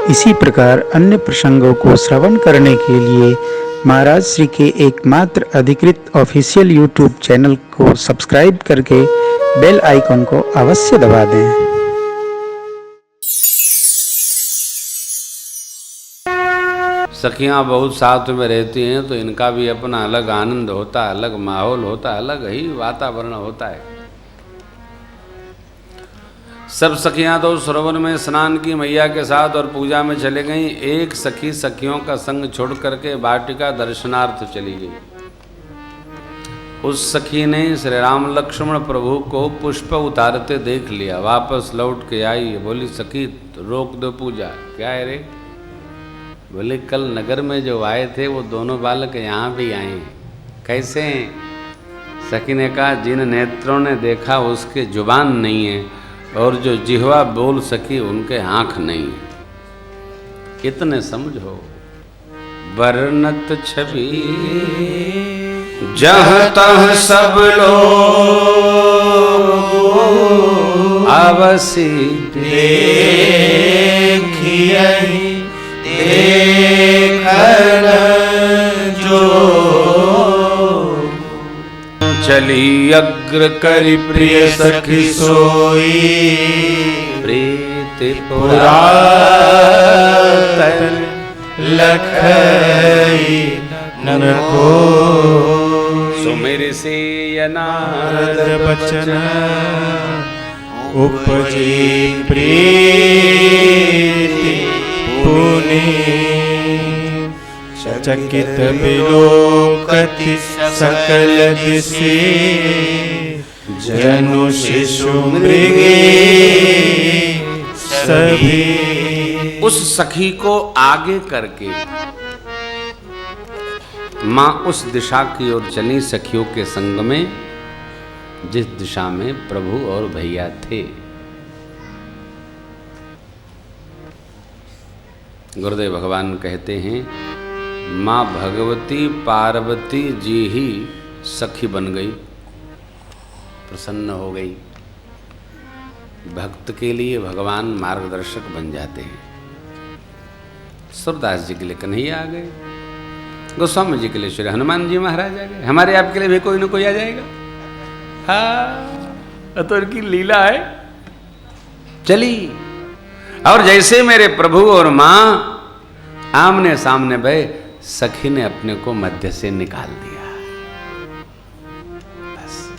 इसी प्रकार अन्य प्रसंगों को श्रवण करने के लिए महाराज श्री के एकमात्र अधिकृत ऑफिशियल यूट्यूब चैनल को सब्सक्राइब करके बेल आइकन को अवश्य दबा दें। सखियाँ बहुत साथ में रहती हैं तो इनका भी अपना अलग आनंद होता है, अलग माहौल होता है, अलग ही वातावरण होता है। सब सखियाँ तो सरोवर में स्नान की मैया के साथ और पूजा में चले गईं। एक सखी सखियों का संग छोड़ करके वाटिका दर्शनार्थ चली गई। उस सखी ने श्री राम लक्ष्मण प्रभु को पुष्प उतारते देख लिया, वापस लौट के आई। बोली सखी रोक दो पूजा। क्या है रे? बोले कल नगर में जो आए थे वो दोनों बालक यहाँ भी आए। कैसे हैं? सखी ने कहा जिन नेत्रों ने देखा उसके जुबान नहीं है और जो जिह्वा बोल सकी उनके आँख नहीं है। कितने समझो। वर्णत छवि जहाँ तहाँ सब लोग आवसी देखिए देखन जो चली अग्र करि प्रिय सखी सोई प्रीति पुरातन लखई नन को सुमिर से नारद बचन उपजी प्रीति पुनि चकित विलोकति सकल दिशि जनु शिशु मृगे सभी। उस सखी को आगे करके माँ उस दिशा की ओर चली सखियों के संग में जिस दिशा में प्रभु और भैया थे। गुरुदेव भगवान कहते हैं माँ भगवती पार्वती जी ही सखी बन गई, प्रसन्न हो गई। भक्त के लिए भगवान मार्गदर्शक बन जाते हैं। सूरदास जी के लिए कन्हैया आ गए, गोस्वामी जी के लिए श्री हनुमान जी महाराज आ गए, हमारे आपके लिए भी कोई ना कोई आ जाएगा। हाँ तो उनकी लीला है चली। और जैसे मेरे प्रभु और माँ आमने सामने भय, सखी ने अपने को मध्य से निकाल दिया। बस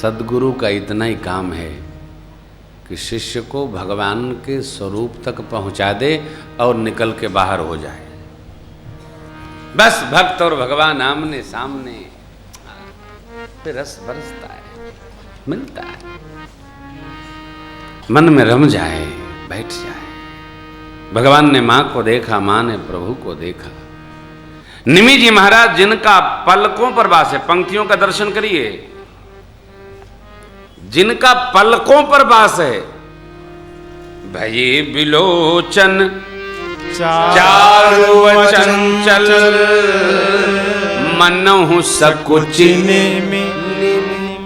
सद्गुरु का इतना ही काम है कि शिष्य को भगवान के स्वरूप तक पहुंचा दे और निकल के बाहर हो जाए। बस भक्त और भगवान आमने सामने, फिर रस बरसता है, मिलता है, मन में रम जाए, बैठ जाए। भगवान ने मां को देखा, मां ने प्रभु को देखा। निमि जी महाराज जिनका पलकों पर वास है, पंक्तियों का दर्शन करिए, जिनका पलकों पर वास है। भये बिलोचन चारु चंचल मनहु सकुचिन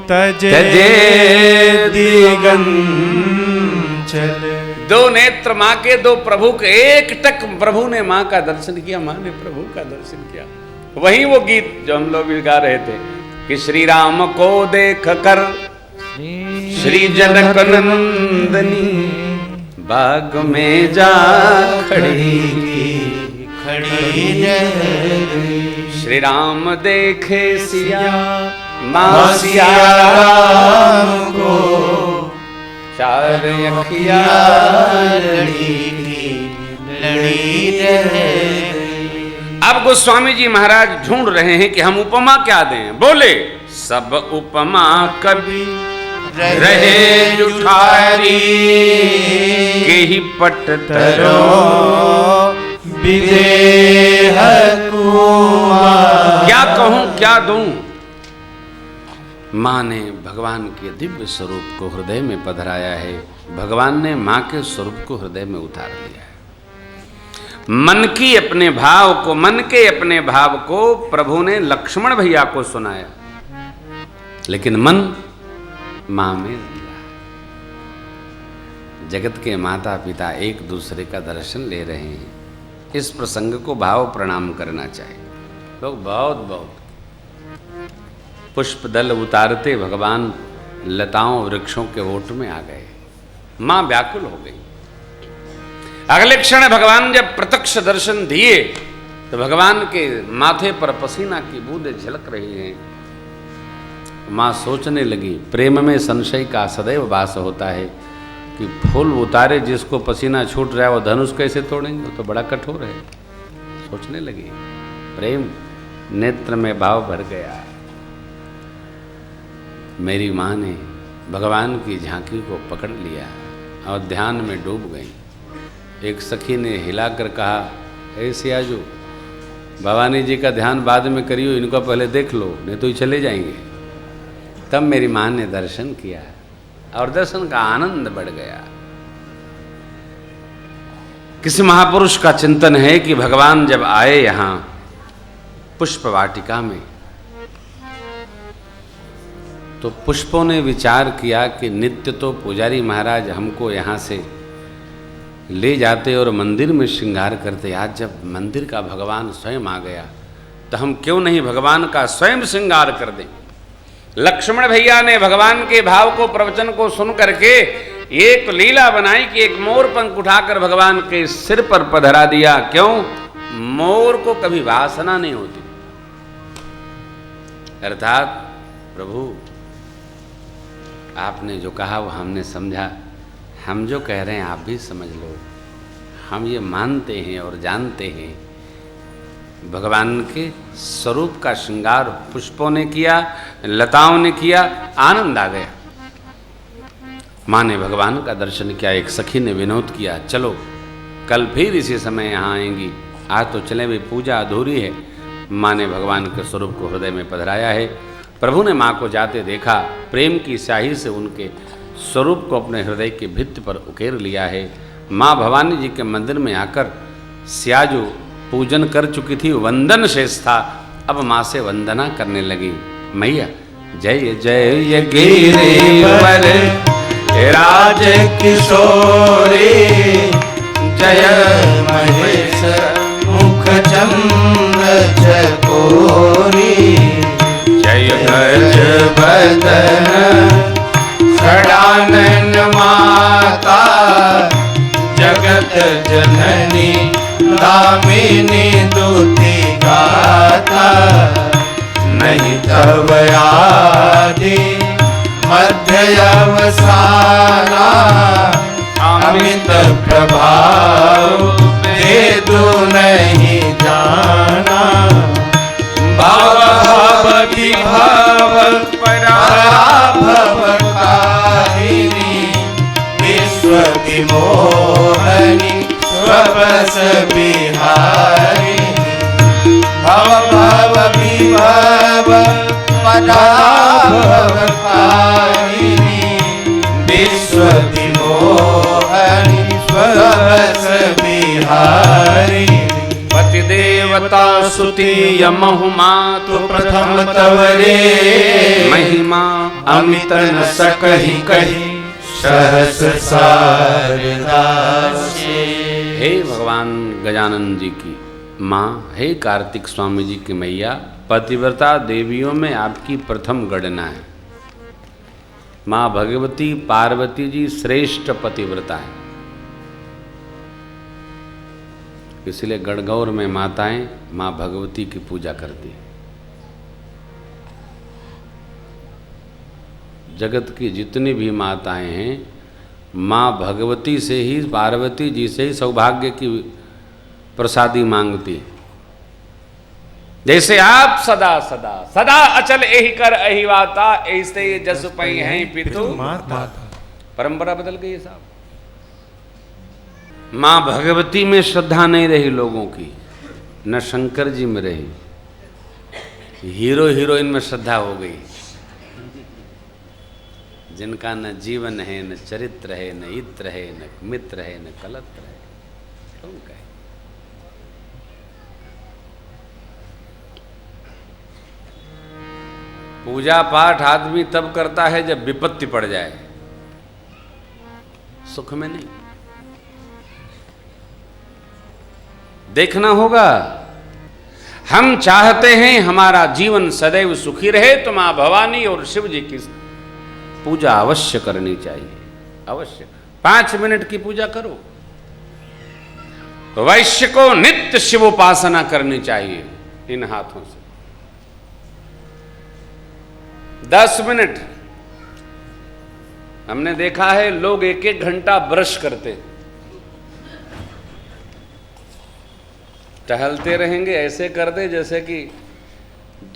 तजे दिगंचल। दो नेत्र माँ के, दो प्रभु के, एक टक प्रभु ने माँ का दर्शन किया, माँ ने प्रभु का दर्शन किया। वही वो गीत जो हम लोग गा रहे थे कि श्री राम को देख कर श्री जनक नंदनी बाग में जा खड़ी श्री राम देखे सिया माँ सिया राम को चार अखिया लड़ी। अब गोस्वामी जी महाराज ढूंढ रहे हैं कि हम उपमा क्या दें। बोले सब उपमा कभी रहे जुठारी के ही पट तरो विदेह कुमार। क्या कहूं क्या दूं। माँ ने भगवान के दिव्य स्वरूप को हृदय में पधराया है, भगवान ने माँ के स्वरूप को हृदय में उतार लिया है। मन के अपने भाव को प्रभु ने लक्ष्मण भैया को सुनाया, लेकिन मन माँ में दिया। जगत के माता पिता एक दूसरे का दर्शन ले रहे हैं। इस प्रसंग को भाव प्रणाम करना चाहिए। लोग बहुत पुष्प दल उतारते भगवान लताओं वृक्षों के ओट में आ गए। मां व्याकुल हो गई। अगले क्षण भगवान जब प्रत्यक्ष दर्शन दिए तो भगवान के माथे पर पसीना की बूंदें झलक रही हैं। मां सोचने लगी, प्रेम में संशय का सदैव वास होता है कि फूल उतारे जिसको पसीना छूट रहा है वो धनुष कैसे तोड़ेंगे, वो तो बड़ा कठोर है। सोचने लगी, प्रेम नेत्र में भाव भर गया। मेरी माँ ने भगवान की झांकी को पकड़ लिया और ध्यान में डूब गई। एक सखी ने हिलाकर कहा, हे सियाजू, भवानी जी का ध्यान बाद में करियो, इनको पहले देख लो, नहीं तो ये चले जाएंगे। तब मेरी माँ ने दर्शन किया और दर्शन का आनंद बढ़ गया। किसी महापुरुष का चिंतन है कि भगवान जब आए यहाँ पुष्प वाटिका में, तो पुष्पों ने विचार किया कि नित्य तो पुजारी महाराज हमको यहाँ से ले जाते और मंदिर में श्रृंगार करते, आज जब मंदिर का भगवान स्वयं आ गया तो हम क्यों नहीं भगवान का स्वयं श्रृंगार कर दें। लक्ष्मण भैया ने भगवान के भाव को, प्रवचन को सुन करके एक लीला बनाई कि एक मोर पंख उठाकर भगवान के सिर पर पधरा दिया। क्यों? मोर को कभी वासना नहीं होती। अर्थात प्रभु आपने जो कहा वो हमने समझा, हम जो कह रहे हैं आप भी समझ लो। हम ये मानते हैं और जानते हैं भगवान के स्वरूप का श्रृंगार पुष्पों ने किया, लताओं ने किया, आनंद आ गया। माँ ने भगवान का दर्शन किया। एक सखी ने विनोद किया, चलो कल फिर इसी समय यहाँ आएंगी, आज तो चले भाई, पूजा अधूरी है। माँ ने भगवान के स्वरूप को हृदय में पधराया है। प्रभु ने माँ को जाते देखा, प्रेम की स्याही से उनके स्वरूप को अपने हृदय के भित्ति पर उकेर लिया है। माँ भवानी जी के मंदिर में आकर सियाजू पूजन कर चुकी थी, वंदन शेष था। अब माँ से वंदना करने लगी। मैया जय जय गिरिवर राज किशोरी, जय महेश मुख चंद्र चकोरी, जय गज बदन षडानन माता, जगत जननी दामिनी दुति गाता, नहीं तब आदि मध्य अवसाना, अमित प्रभाव वेदु नहीं जाना, भव विभव पराभव कारिणी, विश्व विमोहनी स्वपस बिहारिणी, भव विभव पराभव कारिणी, विश्व विमोहनी स्वपस बिहारिणी, पति देवता सुति यमहु मातु प्रथम तवरे, महिमा अमित न सकहि कहि सहस सारदासे। हे भगवान गजानन जी की माँ, हे कार्तिक स्वामी जी की मैया, पतिव्रता देवियों में आपकी प्रथम गणना है। माँ भगवती पार्वती जी श्रेष्ठ पतिव्रता है। इसलिए गणगौर में माताएं माँ भगवती की पूजा करती हैं। जगत की जितनी भी माताएं हैं, माँ भगवती से ही, पार्वती जी से ही सौभाग्य की प्रसादी मांगती। जैसे आप सदा सदा सदा अचल एहि कर अहिवाता, ऐसे जस पई हैं पितु माता। परंपरा बदल गई है साहब। माँ भगवती में श्रद्धा नहीं रही लोगों की, न शंकर जी में रही। हीरो हीरोइन में श्रद्धा हो गई, जिनका न जीवन है, न चरित्र है, न इत्र है, न मित्र है, न कलत्र है। कौन कहे? पूजा पाठ आदमी तब करता है जब विपत्ति पड़ जाए, सुख में नहीं। देखना होगा, हम चाहते हैं हमारा जीवन सदैव सुखी रहे तो मां भवानी और शिव जी की पूजा अवश्य करनी चाहिए। अवश्य 5 मिनट की पूजा करो। वैश्य को नित्य शिव उपासना करनी चाहिए इन हाथों से। 10 मिनट हमने देखा है, लोग 1-1 घंटा ब्रश करते, टहलते रहेंगे, ऐसे कर दे जैसे कि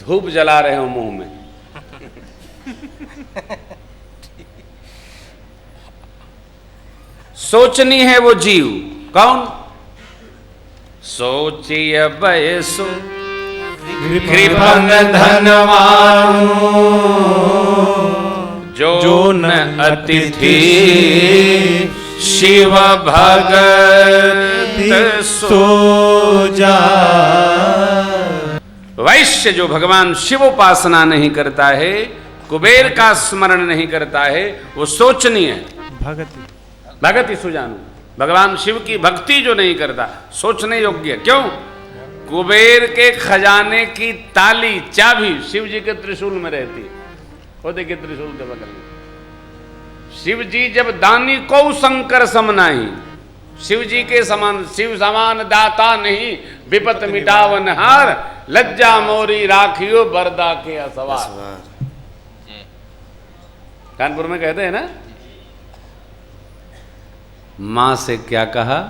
धूप जला रहे हो मुंह में। सोचनी है वो जीव कौन? सोचिए बयसो कृपन धनवानु जो न अतिथि शिव भगत सो जा। वैश्य जो भगवान शिव उपासना नहीं करता है, कुबेर का स्मरण नहीं करता है, वो सोचनीय है। भगति सुजानु, भगवान शिव की भक्ति जो नहीं करता, सोचने योग्य। क्यों? कुबेर के खजाने की ताली चाबी शिव जी के त्रिशूल में रहती है। वो देखिए त्रिशूल के बगल में शिव जी जब दानी को शंकर समनाही, शिव जी के समान, शिव समान दाता नहीं, विपत मिटावन हार, लज्जा मोरी राखियो बरदा के असवार। कानपुर में कहते हैं ना, मां से क्या कहा?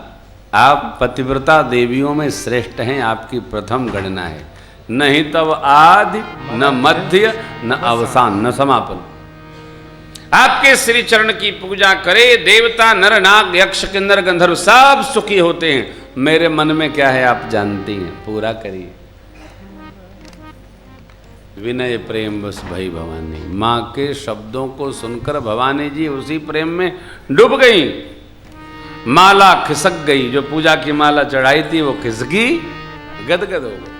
आप पतिव्रता देवियों में श्रेष्ठ हैं, आपकी प्रथम गणना है, नहीं तब आदि न मध्य न अवसान न समापन। आपके श्री चरण की पूजा करे, देवता नर नाग यक्ष किन्नर गंधर्व सब सुखी होते हैं। मेरे मन में क्या है आप जानती हैं, पूरा करिए। विनय प्रेम बस भई भवानी, मां के शब्दों को सुनकर भवानी जी उसी प्रेम में डूब गई। माला खिसक गई, जो पूजा की माला चढ़ाई थी वो खिसकी, गदगद हो गई।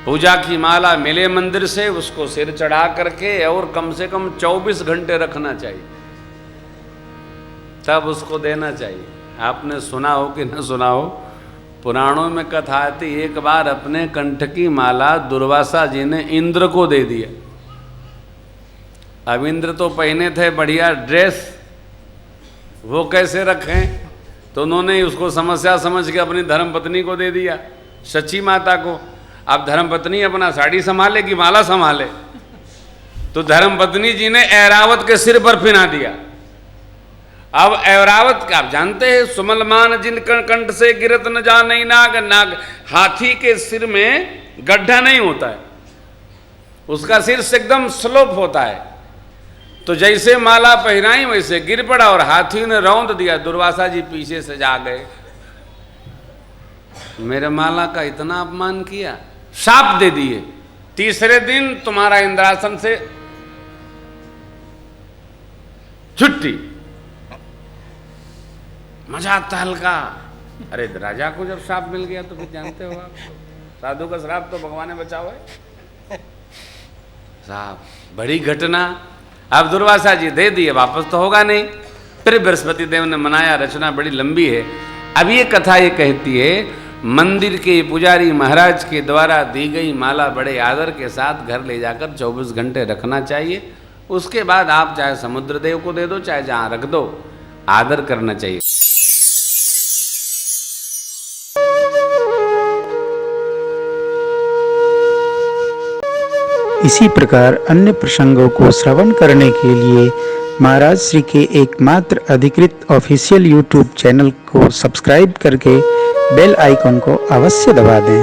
पूजा की माला मिले मंदिर से, उसको सिर चढ़ा करके और कम से कम 24 घंटे रखना चाहिए, तब उसको देना चाहिए। आपने सुना हो कि न सुना हो, पुराणों में कथा आती, एक बार अपने कंठ की माला दुर्वासा जी ने इंद्र को दे दिया। अब इंद्र तो पहने थे बढ़िया ड्रेस, वो कैसे रखें? तो उन्होंने उसको समस्या समझ के अपनी धर्मपत्नी को दे दिया, सची माता को। अब धर्मपत्नी अपना साड़ी संभाले कि माला संभाले? तो धर्मपत्नी जी ने ऐरावत के सिर पर पहना दिया। अब ऐरावत का आप जानते हैं, सुमलमान जिन कंठ से गिरत न जाने नाग, नाग हाथी के सिर में गड्ढा नहीं होता है, उसका सिर से एकदम स्लोप होता है। तो जैसे माला पहनाई वैसे गिर पड़ा और हाथी ने रौंद दिया। दुर्वासा जी पीछे से जा गए, मेरे माला का इतना अपमान किया, शाप दे दिए, तीसरे दिन तुम्हारा इंद्रासन से छुट्टी। मजाक था हल्का। अरे राजा को जब श्राप मिल गया तो फिर जानते हो आप, साधु का श्राप तो भगवान ने बचाओ है। साहब बड़ी घटना। अब दुर्वासा जी दे दिए, वापस तो होगा नहीं। फिर बृहस्पति देव ने मनाया, रचना बड़ी लंबी है। अब ये कथा ये कहती है, मंदिर के पुजारी महाराज के द्वारा दी गई माला बड़े आदर के साथ घर ले जाकर 24 घंटे रखना चाहिए। उसके बाद आप चाहे समुद्र देव को दे दो, चाहे जहां रख दो, आदर करना चाहिए। इसी प्रकार अन्य प्रसंगों को श्रवण करने के लिए महाराज श्री के एकमात्र अधिकृत ऑफिशियल यूट्यूब चैनल को सब्सक्राइब करके बेल आइकन को अवश्य दबा दें।